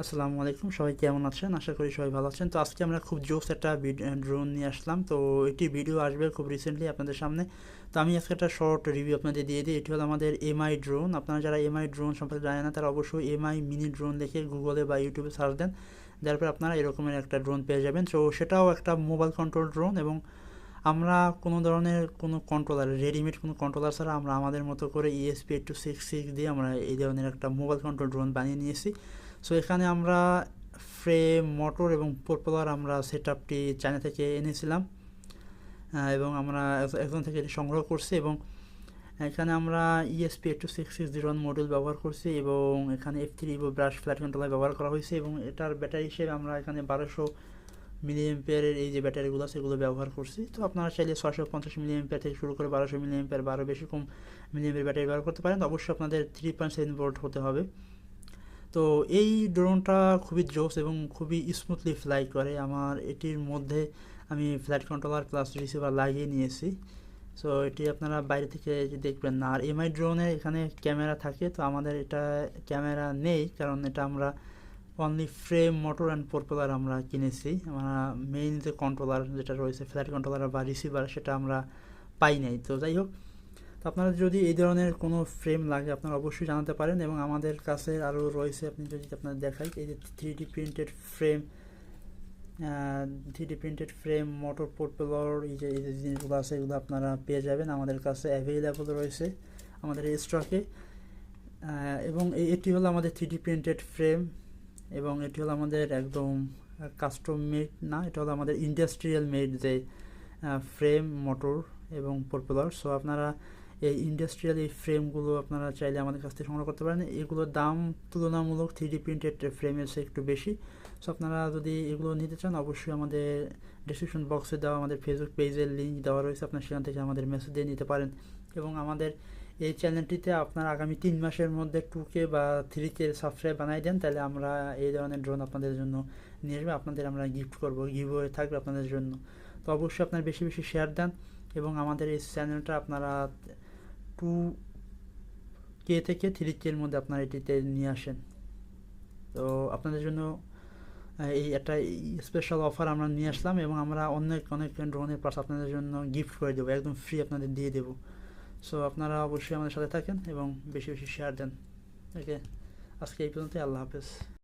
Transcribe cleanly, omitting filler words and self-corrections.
আসসালামু আলাইকুম, সবাই কেমন আছেন? আশা করি সবাই ভালো আছেন। তো আজকে আমরা খুব জোস একটা ড্রোন নিয়ে আসলাম। তো এটি ভিডিও আসবে খুব রিসেন্টলি আপনাদের সামনে। তো আমি আজকে একটা শর্ট রিভিউ আপনাদের দিয়ে দিই। এটি হলো আমাদের এমআই ড্রোন। আপনারা যারা এমআই ড্রোন সম্পর্কে জানেন না তারা অবশ্যই এমআই মিনি ড্রোন লিখে গুগলে বা ইউটিউবে সার্চ দেন, যার পরে আপনারা এরকমের একটা ড্রোন পেয়ে যাবেন। তো সেটাও একটা মোবাইল কন্ট্রোল ড্রোন, এবং আমরা কোনো ধরনের কোনো কন্ট্রোলার, রেডিমেড কোনো কন্ট্রোলার ছাড়া আমরা আমাদের মতো করে ESP8266 দিয়ে আমরা এই ধরনের একটা মোবাইল কন্ট্রোল ড্রোন বানিয়ে নিয়েছি। সো এখানে আমরা ফ্রেম, মোটর এবং প্রোপেলার আমরা সেট আপটি চায়না থেকে এনেছিলাম, এবং আমরা একজন থেকে এটি সংগ্রহ করছি। এবং এখানে আমরা ESP826601 মডিউল ব্যবহার করছি, এবং এখানে F3 Evo brush flat controller ব্যবহার করা হয়েছে, এবং এটার ব্যাটারি হিসেবে আমরা এখানে 1200 মিলি এম্পিয়ারের এই যে ব্যাটারিগুলো আছে এগুলো ব্যবহার করছি। তো আপনারা চাইলে 650 মিলি এম্পিয়ার থেকে শুরু করে 1200 মিলি এম্পিয়ার বা আরও বেশি কম মিলি এম্পিয়ার ব্যাটারি ব্যবহার করতে পারেন। অবশ্যই আপনাদের 3.7 ভোল্ট হতে হবে। তো এই ড্রোনটা খুবই জোস এবং খুবই স্মুথলি ফ্লাই করে। আমার এটির মধ্যে আমি ফ্লাইট কন্ট্রোলার প্লাস রিসিভার লাগিয়ে নিয়েছি। সো এটি আপনারা বাইরে থেকে দেখবেন না। আর এমআই ড্রোনে এখানে ক্যামেরা থাকে, তো আমাদের এটা ক্যামেরা নেই, কারণ এটা আমরা only frame, motor and propeller আমরা কিনেছি। আমরা মেইন যে কন্ট্রোলার যেটা রয়েছে, ফ্লাইট কন্ট্রোলার বা রিসিভার, সেটা আমরা পাই নাই। তো যাই হোক, তো আপনারা যদি এই ধরনের কোনো ফ্রেম লাগে আপনারা অবশ্যই জানাতে পারেন। এবং আমাদের কাছে আরও রয়েছে, আপনি যদি আপনার দেখাই, এই যে 3D printed frame, 3D printed frame, motor, propeller, এই যে জিনিসগুলো আছে এগুলো আপনারা পেয়ে যাবেন আমাদের কাছে অ্যাভেলেবল রয়েছে আমাদের এই স্টকে। এবং এটি হলো আমাদের 3D প্রিন্টেড ফ্রেম, এবং এটি হলো আমাদের একদম কাস্টম মেড না, এটা হলো আমাদের ইন্ডাস্ট্রিয়াল মেড যে ফ্রেম, মোটর এবং প্রোপেলার। সো আপনারা এই ইন্ডাস্ট্রিয়াল এই ফ্রেমগুলো আপনারা চাইলে আমাদের কাছ থেকে সংগ্রহ করতে পারেন। এগুলোর দাম তুলনামূলক 3D প্রিন্টেড ফ্রেমের চেয়ে একটু বেশি। সো আপনারা যদি এগুলো নিতে চান অবশ্যই আমাদের ডিসক্রিপশন বক্সে দেওয়া আমাদের ফেসবুক পেজের লিঙ্ক দেওয়া রয়েছে, আপনার সেখান থেকে আমাদের মেসেজ দিয়ে নিতে পারেন। এবং আমাদের এই চ্যানেলটিতে আপনার আগামী 3 মাসের মধ্যে 2K বা 3K সাবস্ক্রাইব বানাই দেন, তাহলে আমরা এই ধরনের ড্রোন আপনাদের জন্য নিয়ে আসবো, আপনাদের আমরা গিফট করবো, গিভওয়ে থাকবে আপনাদের জন্য। তো অবশ্যই আপনার বেশি বেশি শেয়ার দেন, এবং আমাদের এই চ্যানেলটা আপনারা 2K থেকে 3K এর মধ্যে আপনারা এটিতে নিয়ে আসেন। তো আপনাদের জন্য এই একটা স্পেশাল অফার আমরা নিয়ে আসলাম, এবং আমরা অনেক অনেক ড্রোনের পার্টস আপনাদের জন্য গিফট করে দেবো, একদম ফ্রি আপনাদের দিয়ে দেবো। সো আপনারা অবশ্যই আমাদের সাথে থাকেন এবং বেশি বেশি শেয়ার দেন। ওকে, আজকে এই পর্যন্তই। আল্লাহ হাফেজ।